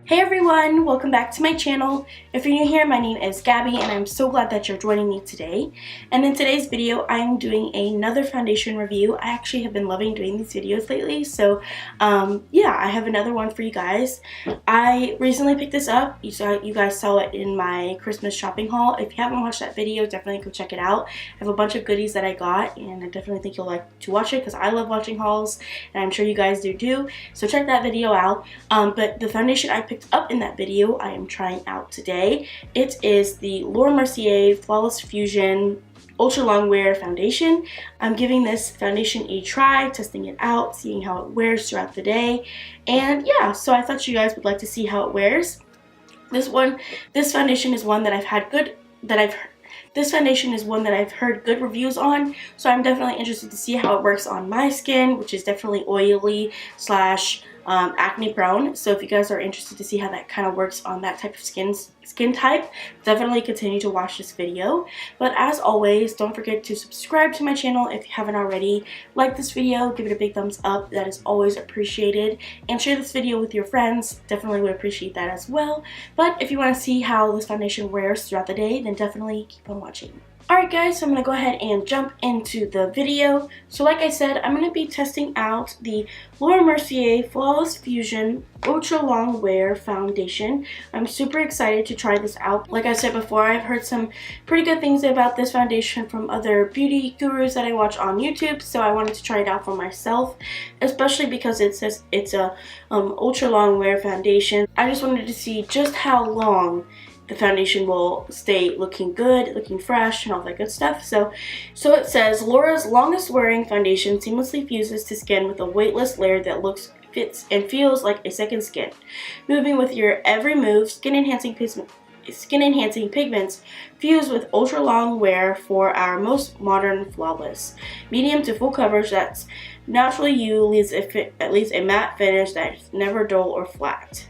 Hey everyone, welcome back to my channel. If you're new here, my name is Gabby and I'm so glad that you're joining me today. And in today's video, I am doing another foundation review. I actually have been loving doing these videos lately, so yeah, I have another one for you guys. I recently picked this up. You guys saw it in my Christmas shopping haul. If you haven't watched that video, definitely go check it out. I have a bunch of goodies that I got and I definitely think you'll like to watch it because I love watching hauls and I'm sure you guys do too. So check that video out. But the foundation I picked up in that video I am trying out today. It is the Mercier Flawless Fusion Ultra Long Wear Foundation. I'm giving this foundation a try, testing it out, seeing how it wears throughout the day. And yeah, so I thought you guys would like to see how it wears. This foundation is one that I've heard good reviews on, so I'm definitely interested to see how it works on my skin, which is definitely oily slash acne prone. So if you guys are interested to see how that kind of works on that type of skin type, definitely continue to watch this video. But as always, don't forget to subscribe to my channel if you haven't already. Like this video, give it a big thumbs up, that is always appreciated, and share this video with your friends, definitely would appreciate that as well. But if you want to see how this foundation wears throughout the day, then definitely keep on watching. Alright guys, so I'm going to go ahead and jump into the video. So like I said, I'm going to be testing out the Mercier Flawless Fusion Ultra Long Wear Foundation. I'm super excited to try this out. Like I said before, I've heard some pretty good things about this foundation from other beauty gurus that I watch on YouTube, so I wanted to try it out for myself, especially because it says it's a ultra long wear foundation. I just wanted to see just how long the foundation will stay looking good, looking fresh, and all that good stuff. So it says, Laura's longest wearing foundation seamlessly fuses to skin with a weightless layer that looks, fits, and feels like a second skin. Moving with your every move, skin enhancing pigments fuse with ultra long wear for our most modern flawless. Medium to full coverage that's naturally you leaves a matte finish that's never dull or flat.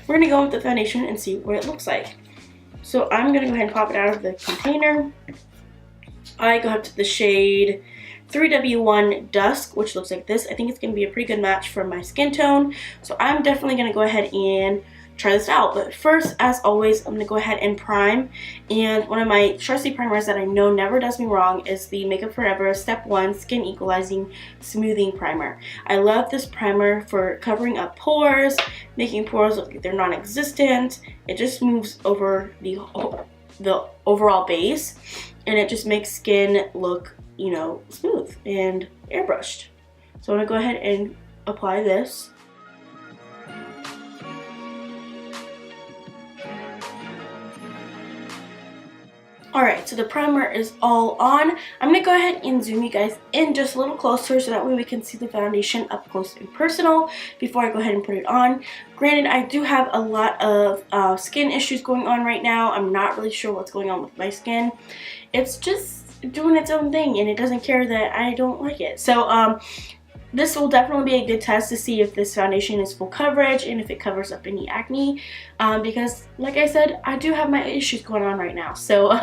We're going to go with the foundation and see what it looks like. So I'm going to go ahead and pop it out of the container. I got the shade 3W1 Dusk, which looks like this. I think it's going to be a pretty good match for my skin tone. So I'm definitely going to go ahead and try this out. But first, as always, I'm going to go ahead and prime. And one of my trusty primers that I know never does me wrong is the Makeup Forever Step 1 Skin Equalizing Smoothing Primer. I love this primer for covering up pores, making pores look like they're non-existent. It just moves over the overall base, and it just makes skin look, you know, smooth and airbrushed. So I'm going to go ahead and apply this. Alright, so the primer is all on. I'm going to go ahead and zoom you guys in just a little closer so that way we can see the foundation up close and personal before I go ahead and put it on. Granted, I do have a lot of skin issues going on right now. I'm not really sure what's going on with my skin. It's just doing its own thing and it doesn't care that I don't like it. So this will definitely be a good test to see if this foundation is full coverage and if it covers up any acne, because like I said, I do have my issues going on right now, so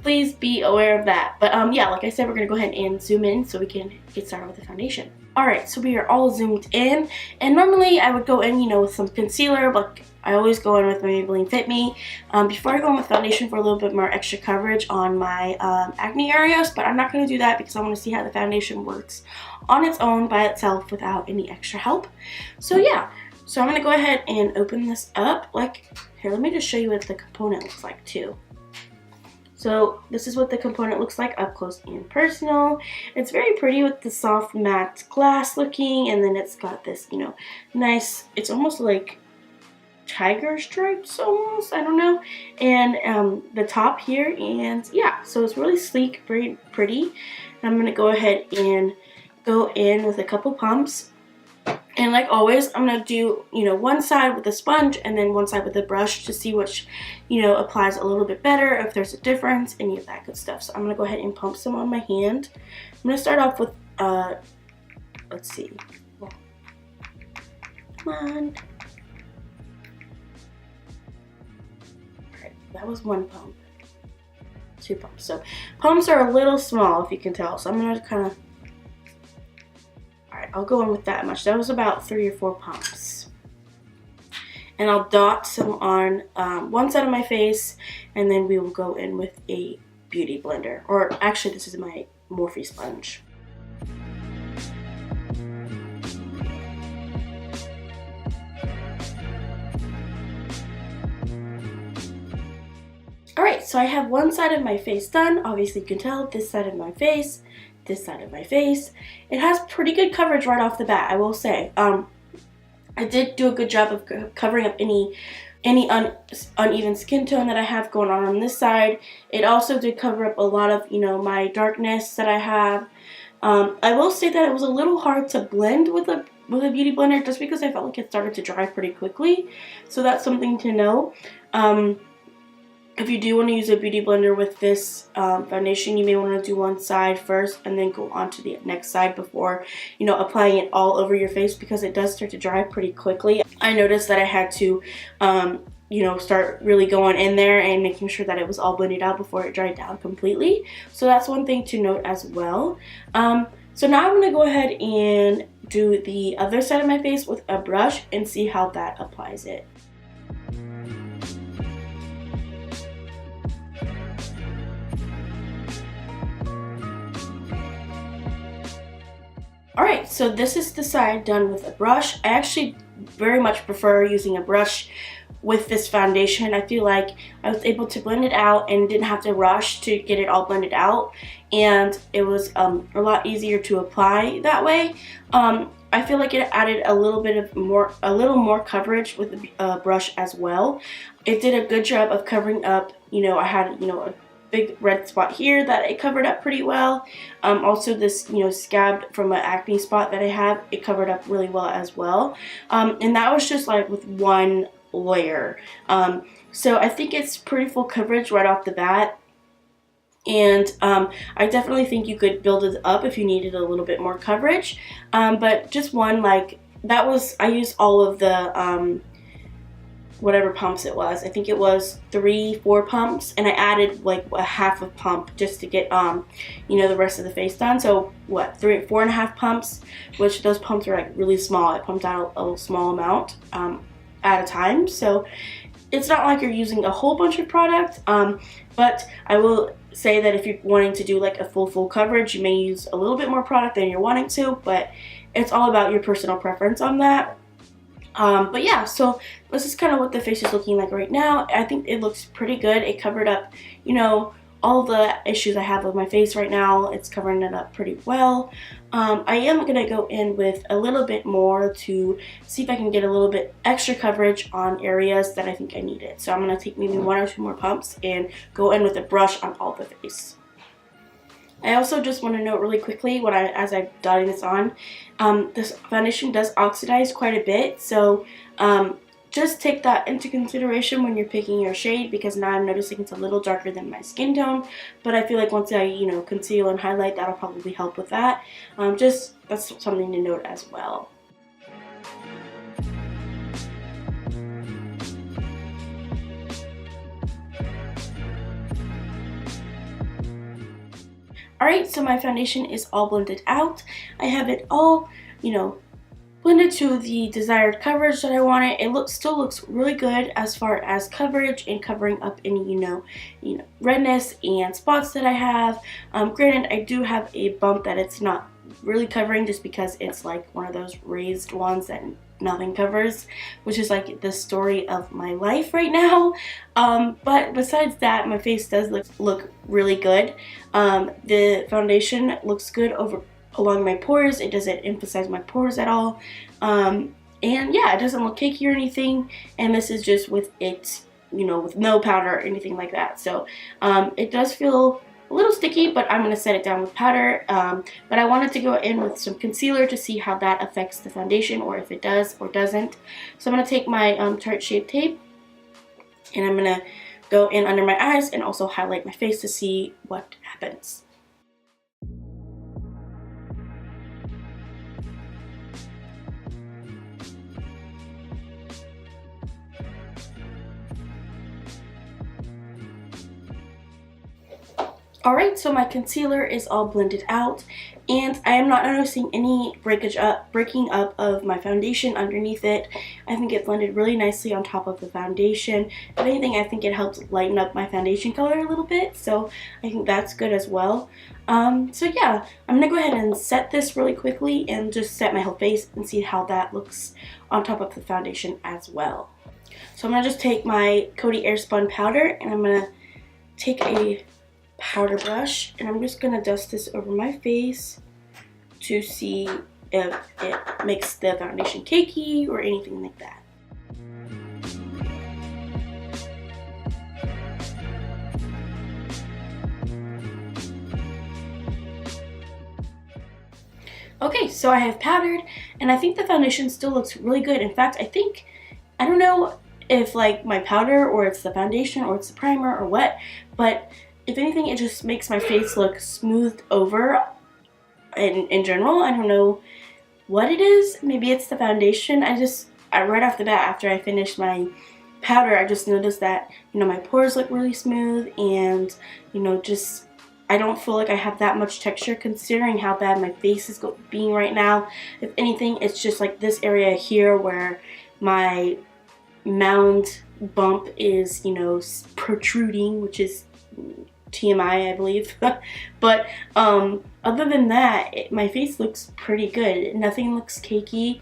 please be aware of that. But yeah, like I said, we're going to go ahead and zoom in so we can get started with the foundation. Alright, so we are all zoomed in, and normally I would go in, you know, with some concealer, but I always go in with my Maybelline Fit Me before I go in with foundation for a little bit more extra coverage on my acne areas, but I'm not going to do that because I want to see how the foundation works on its own by itself without any extra help. So yeah, so I'm going to go ahead and open this up. Here, let me just show you what the component looks like too. So this is what the component looks like up close and personal. It's very pretty with the soft matte glass looking, and then it's got this, you know, nice, it's almost like tiger stripes almost, I don't know, and the top here, and yeah, so it's really sleek, very pretty. And I'm going to go ahead and go in with a couple pumps. And like always, I'm going to do, you know, one side with a sponge and then one side with a brush to see which, you know, applies a little bit better, if there's a difference, any of that good stuff. So I'm going to go ahead and pump some on my hand. I'm going to start off with, let's see. Come on. Alright, that was one pump. 2 pumps. So pumps are a little small, if you can tell. So I'm going to kind of, I'll go in with that much. That was about 3 or 4 pumps. and I'll dot some on one side of my face, and then we will go in with a beauty blender, or actually this is my Morphe sponge. Alright, so I have one side of my face done. Obviously you can tell this side of my face, this side of my face. It has pretty good coverage right off the bat, I will say. I did do a good job of covering up any uneven skin tone that I have going on this side. It also did cover up a lot of, my darkness that I have. I will say that it was a little hard to blend with a beauty blender just because I felt like it started to dry pretty quickly. So that's something to know. If you do want to use a beauty blender with this foundation, you may want to do one side first and then go on to the next side before, applying it all over your face, because it does start to dry pretty quickly. I noticed that I had to, start really going in there and making sure that it was all blended out before it dried down completely. So that's one thing to note as well. So now I'm going to go ahead and do the other side of my face with a brush and see how that applies it. Alright, so this is the side done with a brush. I actually very much prefer using a brush with this foundation. I feel like I was able to blend it out and didn't have to rush to get it all blended out, and it was a lot easier to apply that way. I feel like it added a little more coverage with the brush as well. It did a good job of covering up, I had, a big red spot here that it covered up pretty well. Also this, scab from an acne spot that I have, it covered up really well as well. And that was just like with one layer. So I think it's pretty full coverage right off the bat. And I definitely think you could build it up if you needed a little bit more coverage. But just one, I used all of the whatever pumps it was. I think it was 3-4 pumps, and I added like a half a pump just to get the rest of the face done. So what, 4.5 pumps, which those pumps are like really small. I pumped out a small amount at a time, so it's not like you're using a whole bunch of product. But I will say that if you're wanting to do like a full coverage, you may use a little bit more product than you're wanting to, but it's all about your personal preference on that. But yeah, so this is kind of what the face is looking like right now. I think it looks pretty good. It covered up, all the issues I have with my face right now. It's covering it up pretty well. I am going to go in with a little bit more to see if I can get a little bit extra coverage on areas that I think I needed. So I'm going to take maybe 1 or 2 more pumps and go in with a brush on all the face. I also just want to note really quickly as I'm dotting this on, this foundation does oxidize quite a bit, so just take that into consideration when you're picking your shade, because now I'm noticing it's a little darker than my skin tone, but I feel like once I conceal and highlight, that'll probably help with that. That's something to note as well. Alright, so my foundation is all blended out. I have it all, blended to the desired coverage that I wanted. It still looks really good as far as coverage and covering up any, redness and spots that I have. Granted, I do have a bump that it's not really covering just because it's like one of those raised ones that nothing covers, which is like the story of my life right now. But besides that, my face does look really good. The foundation looks good along my pores. It doesn't emphasize my pores at all. And yeah, it doesn't look cakey or anything. And this is just with it, with no powder or anything like that. So it does feel a little sticky, but I'm going to set it down with powder. But I wanted to go in with some concealer to see how that affects the foundation, or if it does or doesn't. So I'm going to take my Tarte Shape Tape, and I'm going to go in under my eyes and also highlight my face to see what happens. Alright, so my concealer is all blended out, and I am not noticing any breaking up of my foundation underneath it. I think it blended really nicely on top of the foundation. If anything, I think it helped lighten up my foundation color a little bit, so I think that's good as well. So yeah, I'm gonna go ahead and set this really quickly and just set my whole face and see how that looks on top of the foundation as well. So I'm gonna just take my Coty Airspun powder, and I'm gonna take a powder brush, and I'm just gonna dust this over my face to see if it makes the foundation cakey or anything like that. Okay, so I have powdered, and I think the foundation still looks really good. In fact, I don't know if like my powder or it's the foundation or it's the primer or what, but if anything, it just makes my face look smoothed over in general. I don't know what it is. Maybe it's the foundation. I right off the bat, after I finished my powder, I just noticed that, you know, my pores look really smooth, and, you know, just I don't feel like I have that much texture considering how bad my face is being right now. If anything, it's just like this area here where my mound bump is, you know, protruding, which is TMI, I believe. But other than that, my face looks pretty good. Nothing looks cakey.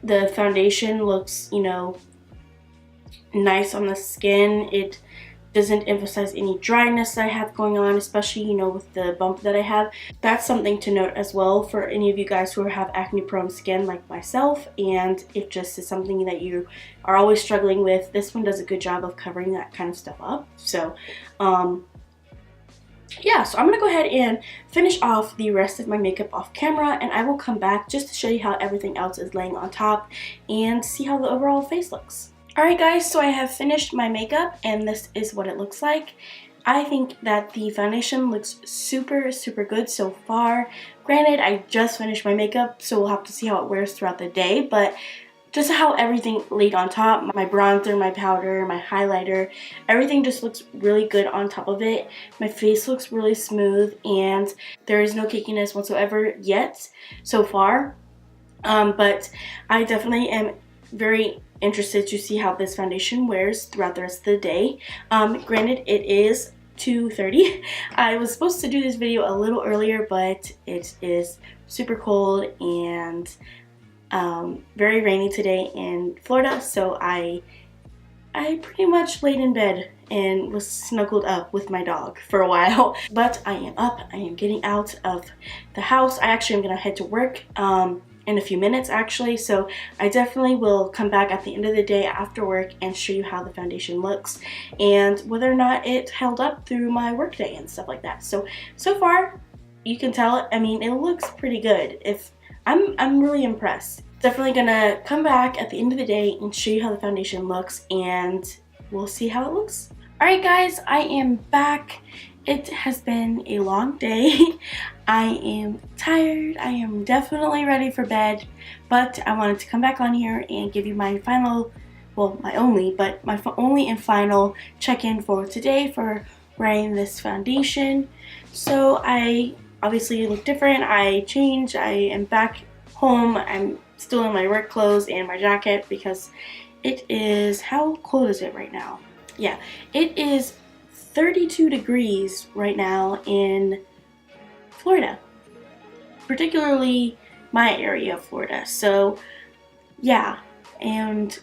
The foundation looks, you know, nice on the skin. It doesn't emphasize any dryness that I have going on, especially, you know, with the bump that I have. That's something to note as well for any of you guys who have acne prone skin like myself, and it just is something that you are always struggling with. This one does a good job of covering that kind of stuff up. So yeah, so I'm gonna go ahead and finish off the rest of my makeup off camera, and I will come back just to show you how everything else is laying on top and see how the overall face looks. Alright guys, so I have finished my makeup, and this is what it looks like. I think that the foundation looks super good so far. Granted, I just finished my makeup, so we'll have to see how it wears throughout the day, but just how everything laid on top, my bronzer, my powder, my highlighter, everything just looks really good on top of it. My face looks really smooth, and there is no cakiness whatsoever yet so far. But I definitely am very interested to see how this foundation wears throughout the rest of the day. Granted, it is 2:30. I was supposed to do this video a little earlier, but it is super cold and very rainy today in Florida, so I pretty much laid in bed and was snuggled up with my dog for a while. But I am up, I am getting out of the house. I actually am gonna head to work in a few minutes actually, so I definitely will come back at the end of the day after work and show you how the foundation looks and whether or not it held up through my work day and stuff like that. So far you can tell, I mean, it looks pretty good. I'm really impressed. Definitely gonna come back at the end of the day and show you how the foundation looks, and we'll see how it looks. Alright guys, I am back. It has been a long day. I am tired. I am definitely ready for bed, but I wanted to come back on here and give you my final, well, my only and final check-in for today for wearing this foundation. So I obviously look different. I changed. I am back home. I'm still in my work clothes and my jacket because it is, how cold is it right now? Yeah, it is 32 degrees right now in Florida, particularly my area of Florida. So yeah, and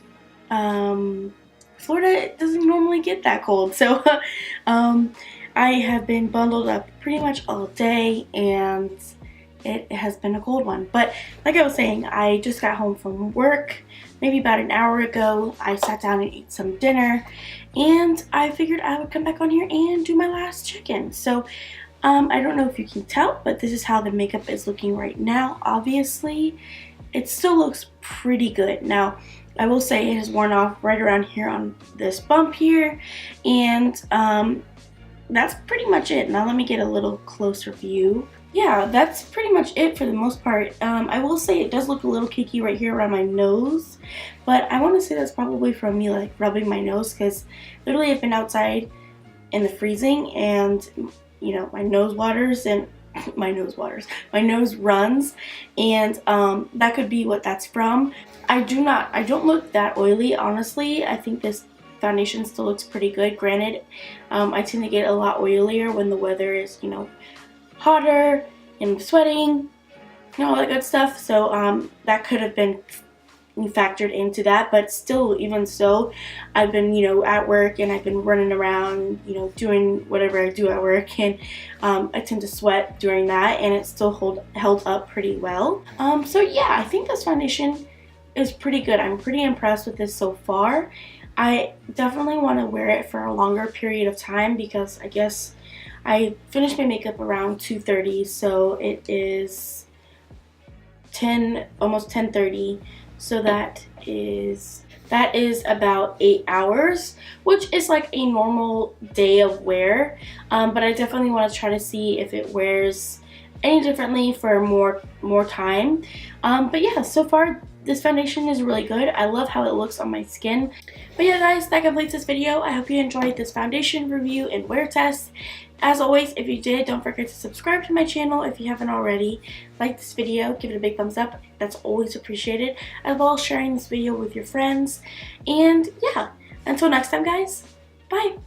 Florida doesn't normally get that cold, so I have been bundled up pretty much all day, and it has been a cold one. But like I was saying, I just got home from work maybe about an hour ago. I sat down and ate some dinner, and I figured I would come back on here and do my last check-in. So I don't know if you can tell, but this is how the makeup is looking right now. Obviously, it still looks pretty good. Now, I will say it has worn off right around here on this bump here, and that's pretty much it. Now let me get a little closer view. Yeah, that's pretty much it for the most part. I will say it does look a little cakey right here around my nose, but I want to say that's probably from me like rubbing my nose, because literally I've been outside in the freezing and, you know, my nose waters, and my nose waters. My nose runs, and that could be what that's from. I don't look that oily, honestly. I think this foundation still looks pretty good. Granted, I tend to get a lot oilier when the weather is, you know, hotter and sweating and all that good stuff. So that could have been factored into that, but still, even so, I've been, you know, at work, and I've been running around, you know, doing whatever I do at work, and I tend to sweat during that, and it still held up pretty well. So yeah, I think this foundation is pretty good. I'm pretty impressed with this so far. I definitely want to wear it for a longer period of time, because I guess I finished my makeup around 2:30, so it is almost 10:30. So that is about 8 hours, which is like a normal day of wear. But I definitely want to try to see if it wears any differently for more time. But yeah, so far this foundation is really good. I love how it looks on my skin. But yeah, guys, that completes this video. I hope you enjoyed this foundation review and wear test. As always, if you did, don't forget to subscribe to my channel if you haven't already. Like this video, give it a big thumbs up. That's always appreciated. As well as sharing this video with your friends. And yeah, until next time, guys, bye.